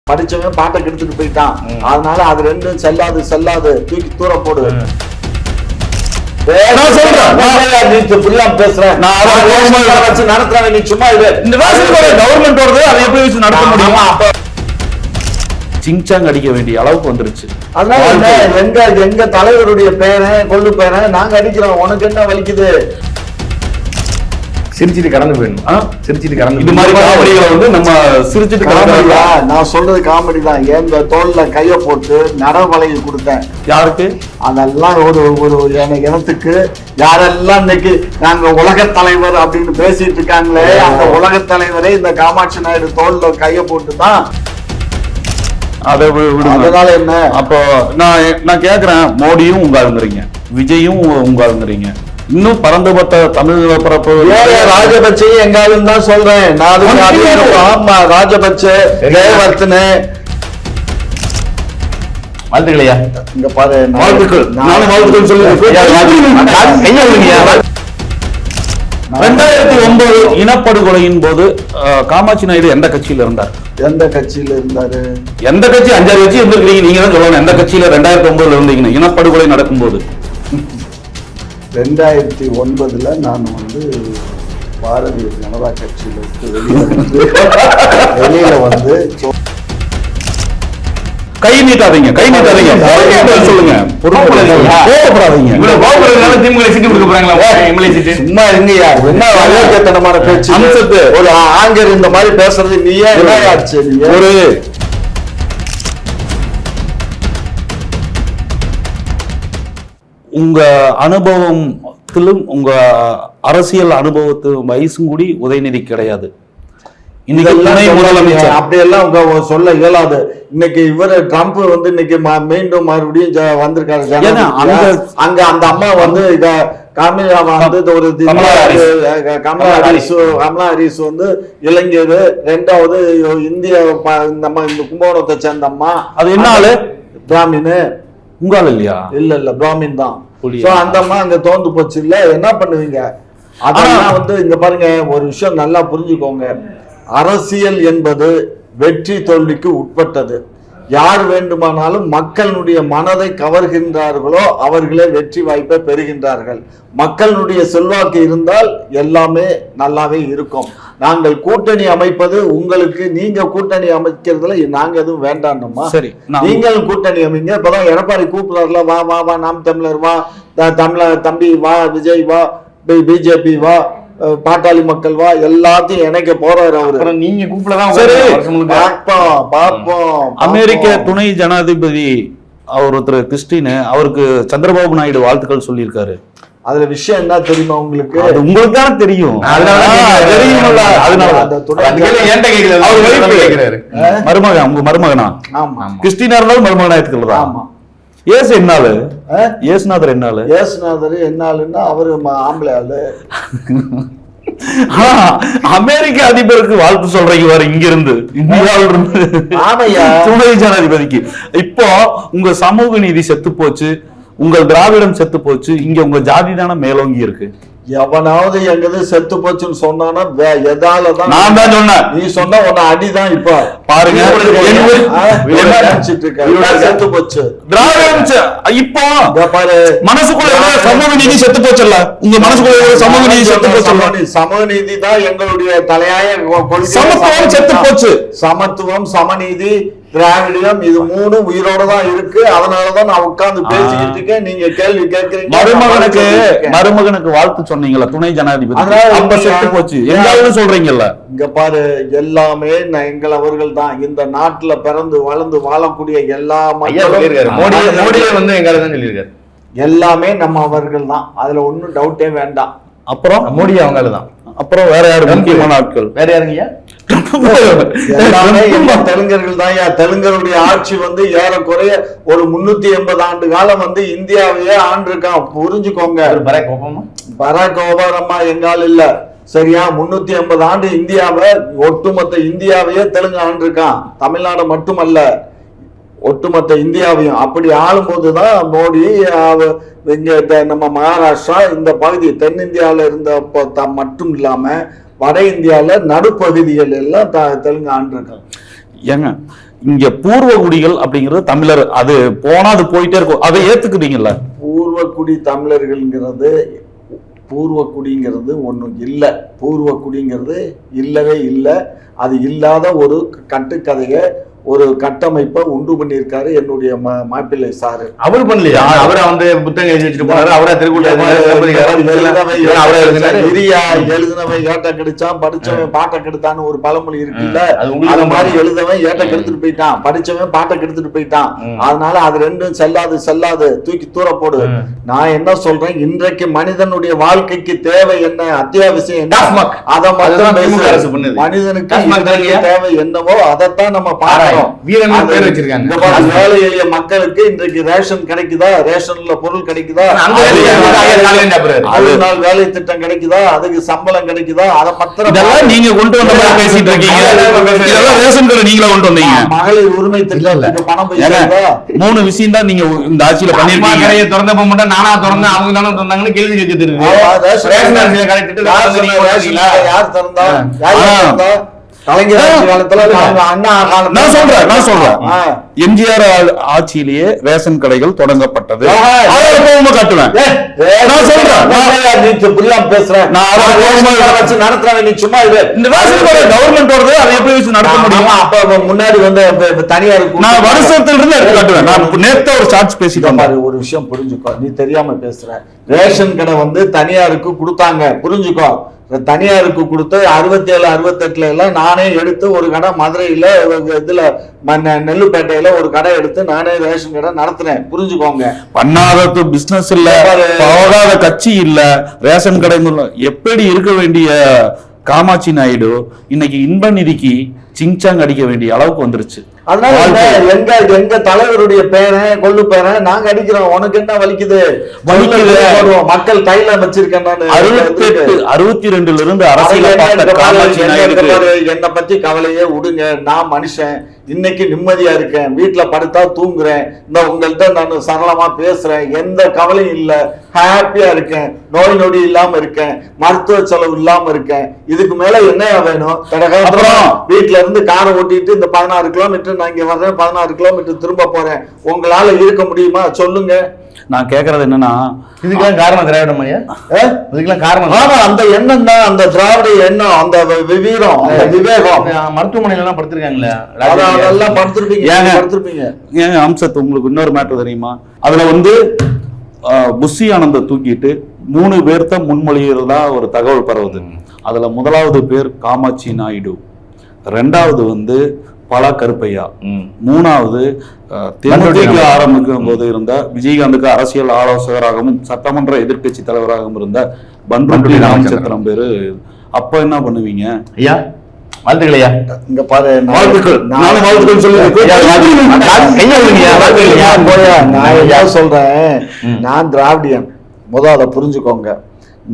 படிச்சவன் பாட்டை கெடுத்துட்டு போயிட்டான். அதனால அது ரெண்டும் செல்லாது தூக்கி தூர போடு. நடத்துறேன் நீ சும்மா கவர்மெண்ட் வருது அதை எப்படி வச்சு நடத்த முடியுமா? சிங்சாங் அடிக்க வேண்டிய அளவுக்கு வந்துருச்சு. அதனால எங்க தலைவருடைய பேரன் கொள்ளு பேரன் நாங்க அடிக்கிறோம், உனக்கு என்ன வலிக்குது? சிரிச்சிட்டு கடந்து போயிடணும். சிரிச்சிட்டு கடந்து இது மாதிரி காமெடிகளை வந்து நம்ம சிரிச்சிட்டு காமெடியா? நான் சொல்றது காமெடி தான். எங்க தோல்ல கைய போட்டு நடவலையை கொடுத்தேன். யாருக்கு? அதெல்லாம் ஒரு இனத்துக்கு யாரெல்லாம் இன்னைக்கு நாங்க உலக தலைவர் அப்படின்னு பேசிட்டு இருக்காங்களே, அந்த உலக தலைவரே இந்த காமாட்சி நாயுடு தோல்ல கைய போட்டு தான். அதனால என்ன? அப்போ நான் கேக்குறேன், மோடியும் உங்க ஆளுங்கிறீங்க, விஜயும் உங்க ஆளுங்கிறீங்க, இன்னும் பரந்துபட்ட தமிழ் பரப்பு ராஜபக்சேயும் எங்காலும் தான் சொல்றேன். ஆமா, ராஜபக்சே, ஜெயவர்தன வாழ்த்துக்களையா? இங்க பாரு, வாழ்த்துக்கள். நானும் வாழ்த்துக்கள் சொல்லுங்க. 2009 இனப்படுகொலையின் போது காமாட்சி நாயுடு எந்த கட்சியில இருந்தார்? எந்த கட்சியில இருந்தாரு? எந்த கட்சி? 5 கட்சி இருந்திருக்கீங்க, நீங்க தான் சொல்லணும். எந்த கட்சியில 2009 இருந்தீங்க இனப்படுகொலை நடக்கும் போது? 2009 நான் வந்து பாரதிய ஜனதா கட்சியில வெளியில வந்து கை நீட்டாதீங்க சொல்லுங்க. சும்மா இருங்கயா, என்ன அயோக்கியத்தனமான பேச்சு. ஒரு ஆங்கர் இந்த மாதிரி பேசுறது நீயே ஆச்சு? ஒரு உங்க அனுபவத்திலும் உங்க அரசியல் அனுபவத்து வயசும் கூடி உதயநிதி கிடையாது. அப்படியெல்லாம் சொல்ல இயலாது. இன்னைக்கு இவரு ட்ரம்ப் வந்து இன்னைக்கு மீண்டும் மறுபடியும் வந்திருக்காரு. அங்க அந்த அம்மா வந்து இத கமலா ஹாரிஸ் வந்து இளைஞர், 2வது இந்திய இந்த கும்பகோணத்தை சேர்ந்த அம்மா. அது என்ன ஆளு? பிராமின். உங்கால் இல்லையா? இல்ல பிராமின் தான். அந்த அம்மா அங்க தோந்து போச்சு. இல்ல என்ன பண்ணுவீங்க? அதெல்லாம் வந்து இங்க பாருங்க, ஒரு விஷயம் நல்லா புரிஞ்சுக்கோங்க. அரசியல் என்பது வெற்றி தோல்விக்கு உட்பட்டது. யார் வேண்டுமானாலும் மக்களுடைய மனதை கவர்கின்றார்களோ அவர்களே வெற்றி வாய்ப்பை பெறுகின்றார்கள். மக்களுடைய செல்வாக்கு இருந்தால் எல்லாமே நல்லாவே இருக்கும். நாங்கள் கூட்டணி அமைப்பது உங்களுக்கு, நீங்க கூட்டணி அமைக்கிறதுல நாங்க எதுவும் வேண்டாம்மா. சரி, நீங்களும் கூட்டணி அமைங்க. இப்பதான் எடப்பாடி கூப்பிடுறாருல, வா வா வா, நாம் தமிழர் வா, தம்பி வா, விஜய் வா, பிஜேபி வா, பாட்டாளி மக்கள் வா, எல்லாத்தையும் இணைக்க போறாரு அவரு. நீங்க கூப்பிடலாம். அமெரிக்க துணை ஜனாதிபதி ஒருத்தர் கிறிஸ்டின், அவருக்கு சந்திரபாபு நாயுடு வாழ்த்துக்கள் சொல்லியிருக்காரு. அதுல விஷயம் என்ன தெரியுமா உங்களுக்கு? உங்களுக்கு தானே தெரியும். மருமகன், உங்க மருமகனா? கிறிஸ்டினா இருந்தாலும் மருமகனா எடுத்துக்கிறதா? ஏசு என்னாலு? ஏசுநாதர் என்னாலு? ஏசுநாதர் என்னாலுன்னா அவரு ஆம்பளை ஆளு. அமெரிக்க அதிபருக்கு வாழ்த்து சொல்றீங்க பாரு, இங்க இருந்து, இந்தியாவில இருந்து. துணை ஜனாதிபதிக்கு. இப்போ உங்க சமூக நீதி செத்து போச்சு, உங்கள் திராவிடம் செத்து போச்சு, இங்க உங்க ஜாதி தானே மேலோங்கி இருக்கு. எவனாவது எங்கது செத்து போச்சுன்னு சொன்னானா எதாலதான்? நான் தான் சொன்னேன். நீ சொன்ன உன்ன அடிதான். இப்ப பாருங்க, செத்து போச்சு திராவிடம். இப்போ பாரு, மனசுக்குள்ள சமூக நீதி செத்து போச்சுல்ல, உங்க மனசுக்குள்ள சமூக நீதி செத்து போச்சு. சமூக நீதி தான் எங்களுடைய தலையாய சமத்துவம் செத்து போச்சு. சமத்துவம், சமநீதி, திராவிடம், இது 3 உயிரோட தான் இருக்கு. அதனாலதான் நான் உட்கார்ந்து பேசிக்கிட்டு இருக்கேன். நீங்க கேள்வி கேட்கறீங்க. மருமகனுக்கு வாழ்த்து சொன்னீங்கல்ல துணை ஜனாதிபதி, அப்ப செத்து போச்சு எங்காவது சொல்றீங்கல்ல. இங்க பாரு, எல்லாமே எங்கள் அவர்கள் தான். இந்த நாட்டுல பிறந்து வளர்ந்து வாழக்கூடிய எல்லா மக்களும் எல்லாமே நம்ம அவர்கள் தான். அதுல ஒன்னும் டவுட்டே வேண்டாம். அப்புறம் மோடி அவங்கள தான். அப்புறம் வேற யாரு முக்கியமான ஆட்கள்? வேற யாருங்க? தெலுங்கர்கள் தான். தெலுங்கருடைய ஆட்சி வந்து ஏறக்குறைய ஒரு 380 ஆண்டு காலம் வந்து இந்தியாவையே ஆண்டிருக்கான். புரிஞ்சுக்கோங்க. பராக் ஒபாமா எங்கால் இல்ல, சரியா? 380 ஆண்டு இந்தியாவை, ஒட்டுமொத்த இந்தியாவையே தெலுங்கு ஆண்டிருக்கான். தமிழ்நாடு மட்டுமல்ல, ஒட்டுமொத்த இந்தியாவையும். அப்படி ஆளும் போதுதான் மோடி இங்க நம்ம மகாராஷ்டிரா இந்த பகுதி தென்னிந்தியாவில இருந்த மட்டும் இல்லாம வட இந்தியால நடுப்பகுதிகள் எல்லாம் தெலுங்கு ஆண்டிருக்காங்க. ஏங்க இங்க பூர்வகுடிகள் அப்படிங்கிறது தமிழர், அது போனா அது போயிட்டே இருக்கும், அதை ஏத்துக்கிறீங்கல்ல? பூர்வக்குடி தமிழர்கள்ங்கிறது பூர்வக்குடிங்கிறது ஒன்றும் இல்லை. பூர்வக்குடிங்கிறது இல்லவே இல்லை. அது இல்லாத ஒரு கட்டுக்கதையை, ஒரு கட்டமைப்பை உண்டு பண்ணியிருக்காரு என்னுடைய மாப்பிள்ளை சாரு. அவரு பண்ணலையா? அவரை வந்து புத்தகம் எழுதி வச்சுட்டு போனாரு. அவரா எழுதினவன் ஏட்ட கெடுச்சான், படிச்சவன் பாட்டை கெடுத்தான்னு ஒரு பழமொழி இருக்குல்ல, அது மாதிரி எழுதவன் ஏட்ட கெடுத்துட்டு போயிட்டான், படிச்சவன் பாட்டை கெடுத்துட்டு போயிட்டான். அதனால அது ரெண்டும் செல்லாது, தூக்கி தூர போடு. நான் என்ன சொல்றேன், இன்றைக்கு மனிதனுடைய வாழ்க்கைக்கு தேவை என்ன, அத்தியாவசியம் என்ன, அதை மட்டும் பேசுறேன். மனிதனுக்கு தேவை என்னவோ அதைத்தான் நம்ம பார்க்கணும். ஏழை எளிய மக்களுக்கு இன்றைக்கு ரேஷன் கிடைக்குதா, ரேஷன்ல பொருள் கிடைக்குதா, 6 நாள் வேலை திட்டம் கிடைக்குதா, அதுக்கு சம்பளம் கிடைக்குதா, அதை பத்திரம் நீங்க கொண்டு வந்த மாதிரி பேசிட்டு இருக்கீங்க. ரேஷன் கடை நீங்களே கொண்டு வந்தீங்க. மகளிர் உரிமை திட்டத்துக்கு பணம் போய் 3 விஷயம் தான் நீங்க இந்த ஆட்சியில பண்ணிருக்கீங்க. திறந்தப்ப மட்டும் நானா திறந்தேன், அவங்க தானே திறந்தாங்கன்னு கேள்வி கேட்குது. யார் திறந்தா? கலைஞர் காலத்துல நான் சொல்றேன் எம்ஜிஆர் ஆட்சியிலேயே ரேஷன் கடைகள் தொடங்கப்பட்டது. காட்டுவேன். நான் சொல்றேன், பேசுறேன். நடத்துறேன். சும்மா கவர்மெண்ட் வருது, அதை எப்படி வச்சு நடத்த முடியும்? அப்ப முன்னாடி வந்து தனியார் நான் வருஷத்துல இருந்து எடுத்து காட்டுவேன். நான் நேத்து ஒரு சார்ஜ் பேசிட்டேன். ஒரு விஷயம் புரிஞ்சுக்கோ, நீ தெரியாம பேசுற. ரேஷன் கடை வந்து தனியாருக்கு கொடுத்தாங்க, புரிஞ்சுக்கோ. தனியாருக்கு கொடுத்து 67, 68 எல்லாம் நானே எடுத்து ஒரு கடை மதுரையில இதுல நெல்லுப்பேட்டையில ஒரு கடை எடுத்து நானே ரேஷன் கடை நடத்துறேன், புரிஞ்சுக்கோங்க. பண்ணாத பிசினஸ் இல்ல, போகாத கட்சி இல்ல, ரேஷன் கடை எப்படி இருக்க வேண்டிய காமாட்சி நாயுடு இன்னைக்கு இன்ப நிதிக்கு சிங்சாங் அடிக்க வேண்டிய அளவுக்கு வந்துருச்சு. அதனால எங்க தலைவருடைய பேரன் கொள்ளு பேரன் நாங்க அடிக்கிறோம். உனக்கு என்ன வலிக்குது? மக்கள் கையில வச்சிருக்கேன். 62 இருந்து என்னை பத்தி கவலையே விடுங்க. நான் மனுஷன், இன்னைக்கு நிம்மதியா இருக்கேன், வீட்டுல படுத்தா தூங்குறேன், இந்த உங்கள்கிட்ட நான் சரளமா பேசுறேன், எந்த கவலையும் இல்ல, ஹாப்பியா இருக்கேன், நோய் நொடி இல்லாம இருக்கேன், மருத்துவ செலவு இல்லாம இருக்கேன். இதுக்கு மேல என்ன வேணும்? வீட்டுல இருந்து காரை ஓட்டிட்டு இந்த 16 கிலோமீட்டர் நான் இங்க வர்றேன், 16 கிலோமீட்டர் திரும்ப போறேன். உங்களால இருக்க முடியுமா சொல்லுங்க. நான் கேக்குறது என்னன்னா, இதுக்கெல்லாம் காரணம் திராவிடம் ஐயா. இதுக்கெல்லாம் காரணம் அந்த எண்ணம் தான், அந்த திராவிட எண்ணம், அந்த வீரம், விவேகம். மருத்துவமனையில எல்லாம் படுத்திருக்காங்களே, அதெல்லாம் படுத்திருப்பீங்க. ஏங்க அம்சத்து உங்களுக்கு இன்னொரு மேட்டர் தெரியுமா? அதுல வந்து புஷி ஆனந்த தூக்கிட்டு 3 பேர்த்த முன்மொழிகிறதா ஒரு தகவல் பரவுது. அதுல முதலாவது பேர் காமாட்சி நாயுடு, 2வது வந்து பல கருப்பையா, 3வது தேமுதிக ஆரம்பிக்கும் போது இருந்த விஜயகாந்துக்கு அரசியல் ஆலோசகராகவும் சட்டமன்ற எதிர்கட்சி தலைவராகவும் இருந்த பண்ருட்டி ராமச்சந்திரன் பேரு. அப்ப என்ன பண்ணுவீங்க ஐயா? வாழ்த்துக்கள் ஐயா. இங்க பாரு, வாழ்த்துக்கள். நானும் வாழ்த்துக்கள் சொல்றேன். நான் திராவிடியன், அதை புரிஞ்சுக்கோங்க.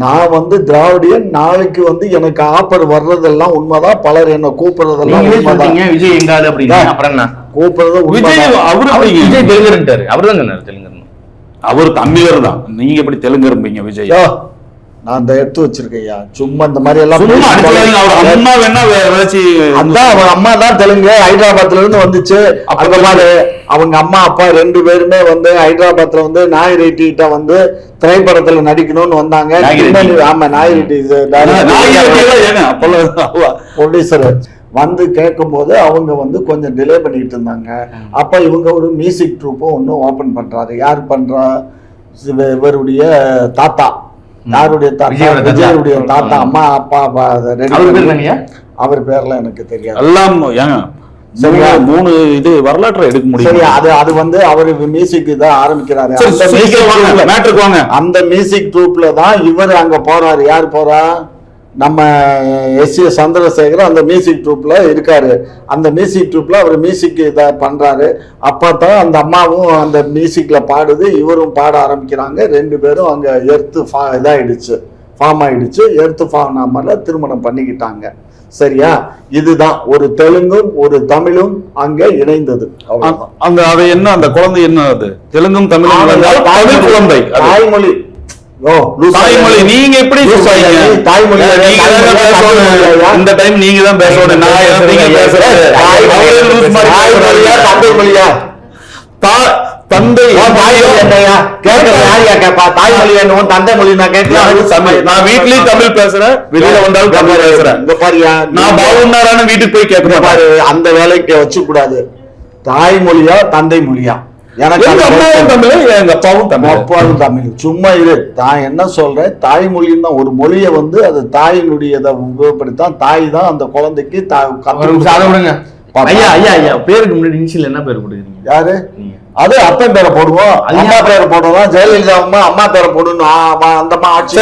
நான் வந்து திராவிடியன். நாளைக்கு வந்து எனக்கு ஆப்பர் வர்றதெல்லாம் உண்மைதான், பலர் என்ன கூப்பிடுறதெல்லாம் உண்மைதான். விஜய் எங்காது அப்படின்னா அப்புறம் என்ன கூப்பிடுறது? விஜய் தெலுங்கர், அவர்தான் சொன்னார் தெலுங்கர். அவர் தமிழர் தான், நீங்க எப்படி தெலுங்கரும்பீங்க? விஜய் நான் அந்த எடுத்து வச்சிருக்கையா, சும்மா இந்த மாதிரி எல்லாம் அதான் அவன் அம்மா தான் தெலுங்கு, ஹைதராபாத்ல இருந்து வந்துச்சு. அந்த மாதிரி அவங்க அம்மா அப்பா 2 பேருமே வந்து ஹைதராபாத்ல வந்து நாயிரெட்டி கிட்ட வந்து திரைப்படத்துல நடிக்கணும்னு வந்தாங்க. ஆமா, நாயிரெட்டி ப்ரொடியூசர் வந்து கேட்கும் போது அவங்க வந்து கொஞ்சம் டிலே பண்ணிட்டு இருந்தாங்க. அப்ப இவங்க ஒரு மியூசிக் ட்ரூப்பும் ஒன்னும் ஓபன் பண்றாரு. யார் பண்றா? இவருடைய தாத்தா. யாருடைய தாத்தா? விஜயுடைய தாத்தா. அம்மா அப்பா அவர் பேர்ல எனக்கு தெரியாது. எல்லாம் 3 இது வரலாற்றை எடுக்க முடியும். சரி, அது வந்து அவரு மியூசிக் இதான் ஆரம்பிக்கிறாரு. அந்த மியூசிக் ட்ரூப்ல தான் இவர் அங்க போறாரு. யார் போறா? நம்ம எஸ் சந்திரசேகர் அந்த மியூசிக் ட்ரூப்ல இருக்காரு. அந்த மியூசிக் ட்ரூப்ல அவர் மியூசிக் இதை பண்றாரு. அப்பதான் அந்த அம்மாவும் அந்த மியூசிக்ல பாடுது, இவரும் பாட ஆரம்பிக்கிறாங்க. 2 பேரும் அங்க இதாயிடுச்சு, ஃபார்ம் ஆயிடுச்சு. எர்த்து ஃபார்ம் நாமல திருமணம் பண்ணிக்கிட்டாங்க. சரியா? இதுதான் ஒரு தெலுங்கும் ஒரு தமிழும் அங்க இணைந்தது. அங்க அது என்ன, அந்த குழந்தை என்ன? அது தெலுங்கும் தமிழும் குழந்தை, தாய்மொழி தாய்மொழி நீங்க எப்படி சொல்றீங்க? தாய்மொழி இந்த டைம் நீங்க தான் பேசணும். நான் நீங்க பேசுறேன். தந்தை மொழியா? தந்தை என்னையா கேட்கறது? யாரையா கேட்பா? தாய்மொழி என்னவும் தந்தை மொழி நான் கேட்கலாம். நான் வீட்லயும் தமிழ் பேசுறேன், வெளியில வந்தாலும் தமிழ் பேசுறேன். இந்த பாரியா, நான் பாவுனாரான வீட்டுக்கு போய் கேட்கிறேன் பாரு. அந்த வேலைக்கு வச்சு கூடாது. தாய்மொழியா தந்தை மொழியா? எனக்கு அம்மாவும் தமிழ், எங்க அப்பாவும் தமிழ். அப்பாவும் தமிழ். சும்மா இரு. நான் என்ன சொல்றேன், தாய்மொழின்னா ஒரு மொழியை வந்து அது தாயினுடையதை உபயோகப்படுத்தான். தாய் தான் அந்த குழந்தைக்கு ஐயா ஐயா ஐயா பேருக்கு முன்னாடி இனிஷியல் என்ன பேர் கொடுக்குறீங்க? யாரு? அது அப்பன் பேரை போடுவோம், அம்மா பேரை போடுவோம். ஜெயலலிதா அம்மா அம்மா பேரை போடணும். அந்த அம்மா ஆட்சி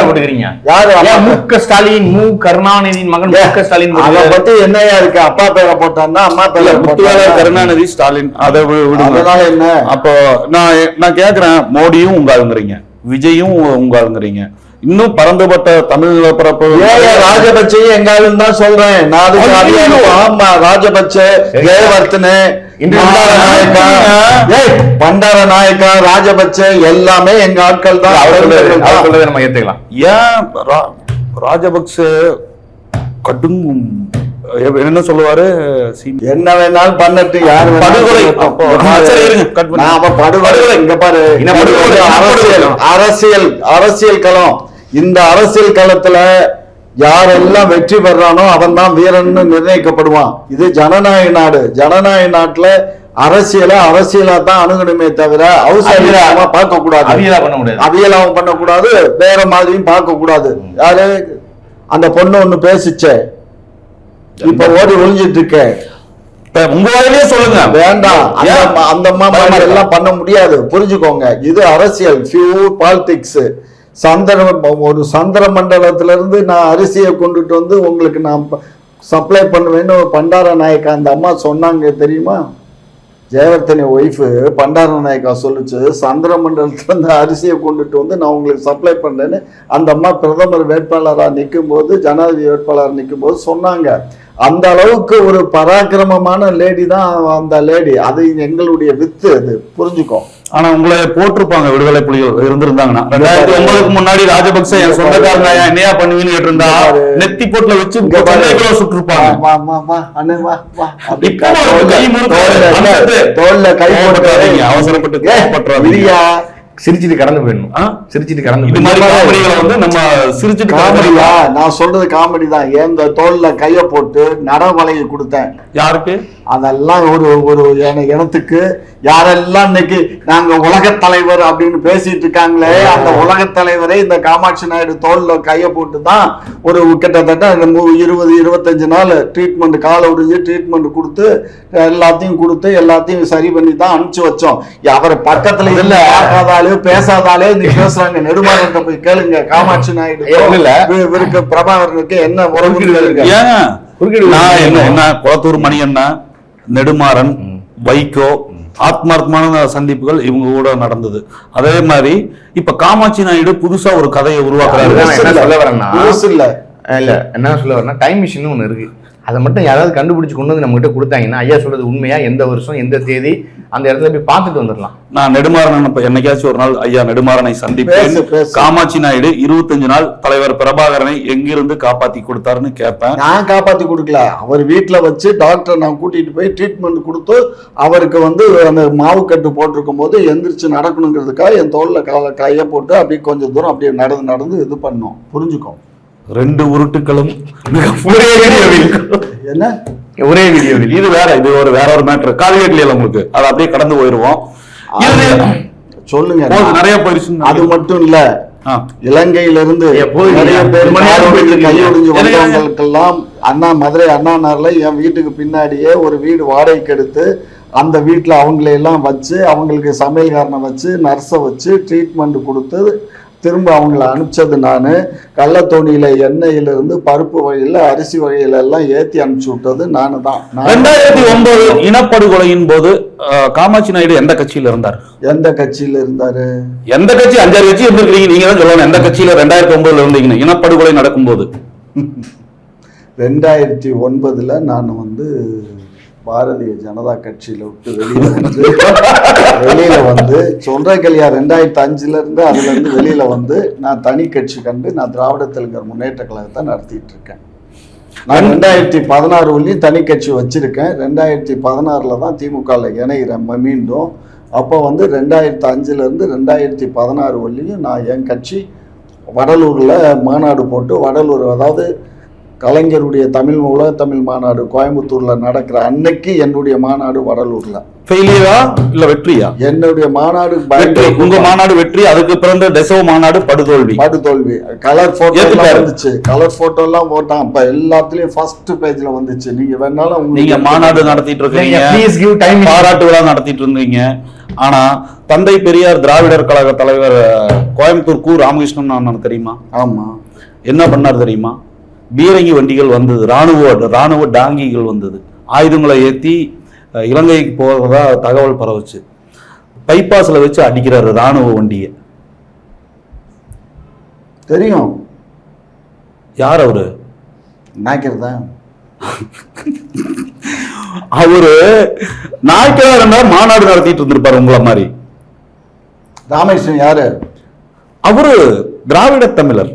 போட்டுக்கிறீங்க. யாரு? மு.க. ஸ்டாலின், மு. கருணாநிதியின் மகன் மு.க. ஸ்டாலின். அதை பத்தி என்னையா இருக்கு? அப்பா பேரை போட்டான்னா அம்மா பேரை போட்டா கருணாநிதி ஸ்டாலின் அதை விடுங்க. அதனால என்ன? அப்போ நான் கேக்குறேன், மோடியும் உங்க ஆளுங்கிறீங்க, விஜயும் உங்க ஆளுங்கிறீங்க, இன்னும் பரந்துபட்ட தமிழ் பரப்பு ராஜபக்சேயும் எங்க ஆளுன்னு தான் சொல்றேன். நான் ஆமா, ராஜபக்ச, ஜெயவர்தனே, பண்டார நாயக்கா, ராஜபக்ச எல்லாமே எங்க ஆட்கள் தான். நம்ம ஏத்துக்கலாம். ஏன் ராஜபக்ச கடுங்கும் என்ன சொல்லுவாரு? என்ன வேணாலும் பண்ணட்டு, யாரு படுகொலை. படுகொலை இங்க பாரு. அரசியல் களம். இந்த அரசியல் களத்துல யாரெல்லாம் வெற்றி பெறானோ அவன் தான் வீரன் நிர்ணயிக்கப்படுவான். இது ஜனநாயக நாடு. ஜனநாயக நாட்டுல அரசியலா தான் அணுகணுமே தவிர அவசரமா பார்க்க கூடாது, அவியலாவும் பண்ணக்கூடாது, வேற மாதிரியும் பார்க்க கூடாது. யாரு அந்த பொண்ணு ஒண்ணு பேசிச்சே, இப்ப ஓடி ஒளிஞ்சிட்டு இருக்க, உங்க வாயிலே சொல்லுங்க. வேண்டாம், அந்த அம்மா மாதிரி எல்லாம் பண்ண முடியாது. புரிஞ்சுக்கோங்க, இது அரசியல், பியூர் பாலிடிக்ஸ். ஒரு சந்திர மண்டலத்துல இருந்து நான் அரிசியை கொண்டுட்டு வந்து உங்களுக்கு நான் சப்ளை பண்ணுவேன்னு பண்டார நாயக்கா அந்த அம்மா சொன்னாங்க தெரியுமா? ஜெயவர்தனி ஒய்ஃபு பண்டார நாயக்கா சொல்லுச்சு, சந்திர மண்டலத்துல இருந்து அரிசியை கொண்டுட்டு வந்து நான் உங்களுக்கு சப்ளை பண்றேன்னு அந்த அம்மா பிரதமர் வேட்பாளராக நிற்கும் போது, ஜனாதிபதி வேட்பாளர் நிற்கும் போது சொன்னாங்க. அந்த அளவுக்கு ஒரு பராக்கிரமமான லேடி தான் அந்த லேடி. அது எங்களுடைய வித்து, அது புரிஞ்சுக்கோ. ஆனா உங்களை போட்டிருப்பாங்க விடுதலை புலிகள் இருந்திருந்தாங்கன்னா. 2009க்கு முன்னாடி ராஜபக்ச என் சொந்தக்காரங்க என்னையா பண்ணுவீன்னு கேட்டிருந்தா நெத்தி போட்டுல வச்சு சுட்டிருப்பாங்க. தோல்ல கை போட்டு அவசரப்பட்டு சிரிச்சிட்டு கடந்து போயிடணும். சிரிச்சிட்டு கடந்து இது மாதிரி காமெடிகளை வந்து நம்ம சிரிச்சிட்டு காமெடியா? நான் சொல்றது காமெடி தான். எந்த தோல்ல கைய போட்டு நடவலையை கொடுத்தேன். யாருக்கு? அதெல்லாம் ஒரு இனத்துக்கு. யாரெல்லாம் இன்னைக்கு நாங்க உலக தலைவர் அப்படின்னு பேசிட்டு இருக்காங்களே, அந்த உலக தலைவரை இந்த காமாட்சி நாயுடு தோல்ல கைய போட்டு தான் ஒரு கிட்டத்தட்ட 20-25 நாள் ட்ரீட்மெண்ட், காலை உறிஞ்சு ட்ரீட்மெண்ட் கொடுத்து எல்லாத்தையும் சரி பண்ணி தான் அனுப்பிச்சு வச்சோம். அவரை பக்கத்துல இல்ல, பார்க்காதாலே பேசாதாலே நீ பேசுறாங்க. நெடுமாறன்ட்ட போய் கேளுங்க, காமாட்சி நாயுடு இவருக்கு பிரபாகரனுக்கு என்ன உறவு? என்ன குளத்தூர் மணி அண்ணா, நெடுமாறன், வைகோ ஆத்மார்த்தமான சந்திப்புகள் இவங்க கூட நடந்தது. அதே மாதிரி இப்ப காமாட்சி நாயுடு புதுசா ஒரு கதையை உருவாக்குறாரு. என்ன சொல்ல வரேன்னா டைம் மிஷின் ஒண்ணு இருக்கு. அதை மட்டும் யாராவது கண்டுபிடிச்சு கொண்டு வந்து நம்ம கிட்ட கொடுத்தாங்கன்னா, ஐயா சொல்றது உண்மையா, எந்த வருஷம் எந்த தேதி, அந்த இடத்துல போய் பார்த்துட்டு வந்துடலாம். நான் நெடுமாறன் என்னைக்காச்சும் ஒரு நாள் ஐயா நெடுமாறனை சந்திப்பேன். காமாட்சி நாயுடு 25 நாள் தலைவர் பிரபாகரனை எங்கிருந்து காப்பாத்தி கொடுத்தாருன்னு கேட்பேன். நான் காப்பாத்தி கொடுக்கல, அவர் வீட்டுல வச்சு டாக்டர் நான் கூட்டிட்டு போய் ட்ரீட்மெண்ட் கொடுத்து அவருக்கு வந்து அந்த மாவு கட்டு போட்டிருக்கும் போது எந்திரிச்சு நடக்கணுங்கிறதுக்காக என் தோல்ல கையை போட்டு அப்படியே கொஞ்சம் தூரம் அப்படியே நடந்து இது பண்ணோம். புரிஞ்சுக்கோ. 2 உருட்டுகளும் ஒரே வீடியோவில். என்ன ஒரே வீடியோவில்? இது வேற, இது வேற ஒரு மேட்டர். கால்கேட்ல உங்களுக்கு அதை அப்படியே கடந்து போயிருவோம். சொல்லுங்க, நிறைய போயிருச்சு. அது மட்டும் இல்ல, இலங்கையிலிருந்து நிறைய பேர் கையொடிஞ்சு வந்தவங்களுக்கெல்லாம் மதுரை அண்ணா நகர்ல என் வீட்டுக்கு பின்னாடியே ஒரு வீடு வாடகைக்கு எடுத்து அந்த வீட்டுல அவங்களையெல்லாம் வச்சு, அவங்களுக்கு சமையல்காரனை வச்சு, நர்ஸை வச்சு ட்ரீட்மெண்ட் கொடுத்து திரும்ப அவங்கள அனுப்பிச்சது நான். கள்ளத்தோணியில எண்ணெயிலிருந்து பருப்பு வகையில அரிசி வகையில எல்லாம் ஏத்தி அனுப்பிச்சு விட்டது நானு தான். 2009 இனப்படுகொலையின் போது காமாட்சி நாயுடு எந்த கட்சியில இருந்தார்? எந்த கட்சியில இருந்தாரு? எந்த கட்சி? 5-6 கட்சி இருந்திருக்கீங்க, நீங்க தான் சொல்லணும். எந்த கட்சியில 2009 இருந்தீங்க இனப்படுகொலை நடக்கும் போது? 2009 நான் வந்து பாரதிய ஜனதா கட்சியில விட்டு வெளியில வந்து சொல்றேன் கல்யா 2005 இருந்து அதுல இருந்து வெளியில வந்து நான் தனி கட்சி கண்டு நான் திராவிட தெலுங்கர் முன்னேற்ற கழகத்தை நடத்திட்டு இருக்கேன். நான் 2016 வரையும் தனி கட்சி வச்சிருக்கேன். 2016 தான் திமுகவில் இணைகிறேன் மீண்டும். அப்போ வந்து 2005 இருந்து 2016 வரையும் நான் என் கட்சி வடலூர்ல மாநாடு போட்டு வடலூர் அதாவது கலைஞருடைய உலக தமிழ் மாநாடு கோயம்புத்தூர்ல நடக்கிற அன்னைக்கு என்னுடைய மாநாடு வடலூர்ல. ஃபெயிலியரா இல்ல வெற்றியா? என்னுடைய மாநாடு வெற்றி. உங்க மாநாடு வெற்றி. அதுக்கு பிறந்த டெசோ மாநாடு படுதோல்வி. கலர் போட்டோ வந்துச்சு. கலர் போட்டோ எல்லாம் போட்டான். அப்ப எல்லாத்துலயும் ஃபர்ஸ்ட் பேஜ்ல வந்துச்சு. நீங்க வேணாலும் நீங்க மாநாடு நடத்திட்டு இருக்கீங்க, பாராட்டு விழா நடத்திட்டு இருந்தீங்க. ஆனா தந்தை பெரியார் திராவிடர் கழக தலைவர் கோயம்புத்தூர் கு ராமகிருஷ்ணன் தெரியுமா? ஆமா. என்ன பண்ணார் தெரியுமா? பீரங்கி வண்டிகள் வந்தது, ராணுவ டாங்கிகள் வந்தது, ஆயுதங்களை ஏற்றி இலங்கைக்கு போகிறதா தகவல் பரவுச்சு. பைபாஸ்ல வச்சு அடிக்கிறாரு ராணுவ வண்டியை. தெரியும் யார் அவரு? நாய்க்கிறதா அவரு நாய்க்கிறார் மாநாடு நடத்திட்டு இருந்திருப்பாரு உங்களை மாதிரி. ராமகிருஷ்ணன் யாரு? அவரு திராவிட தமிழர்.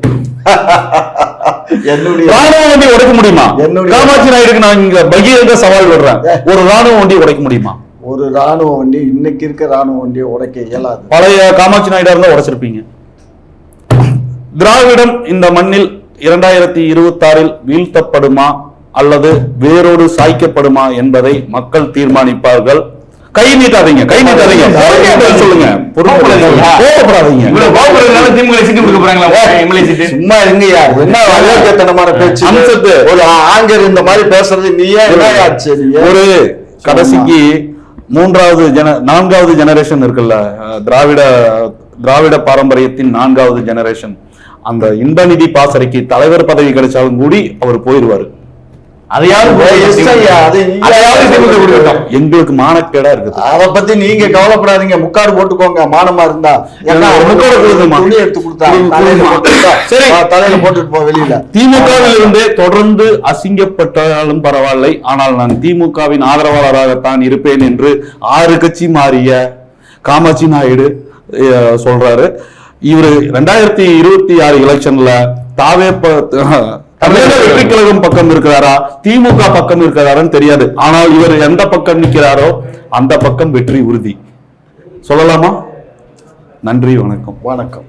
ராணுவ வண்டி உடைக்க முடியுமா? காமாட்சி நாயுடுக்கு நான் இங்க பகீரங்க சவால் விடுறேன். ஒரு ராணுவ வண்டி உடைக்க முடியுமா? ஒரு ராணுவ வண்டி இன்னைக்கு இருக்க ராணுவ வண்டியை உடைக்க இயலாது. பழைய காமாட்சி நாயுடா இருந்தா உடைச்சிருப்பீங்க. திராவிடம் இந்த மண்ணில் 2026 வீழ்த்தப்படுமா அல்லது வேரோடு சாய்க்கப்படுமா என்பதை மக்கள் தீர்மானிப்பார்கள். கை நீட்டாதீங்க, சொல்லுங்க. சும்மா இருங்கய்யா. என்ன அயோக்கியத்தனமான பேச்சு. ஒரு ஆங்கர் இந்த மாதிரி பேசுறது நீயே ஆச்சு. ஒரு கடைசிக்கு 4வது ஜெனரேஷன் இருக்குல்ல, திராவிட பாரம்பரியத்தின் 4வது ஜெனரேஷன். அந்த இன்பநிதி பாசறைக்கு தலைவர் பதவி கிடைச்சாலும் கூடி அவர் போயிருவாரு. எங்களுக்கு மானக்கேடா இருக்குது. அதை பத்தி நீங்க கவலைப்படாதீங்க. முக்காடு போட்டுக்கோங்க மானமா இருந்தா. எடுத்து கொடுத்தா தலையில போட்டுட்டு போ வெளியில. திமுகவில் இருந்தே தொடர்ந்து அசிங்கப்பட்டாலும் பரவாயில்லை, ஆனால் நான் திமுகவின் ஆதரவாளராகத்தான் இருப்பேன் என்று 6 கட்சி மாறிய காமாட்சி நாயுடு சொல்றாரு. இவரு 2026 எலெக்ஷன்ல தமிழக வெற்றி கழகம் பக்கம் இருக்கிறாரா திமுக பக்கம் இருக்கிறாரான்னு தெரியாது. ஆனால் இவர் எந்த பக்கம் நிற்கிறாரோ அந்த பக்கம் வெற்றி உறுதி. சொல்லலாமா? நன்றி, வணக்கம்.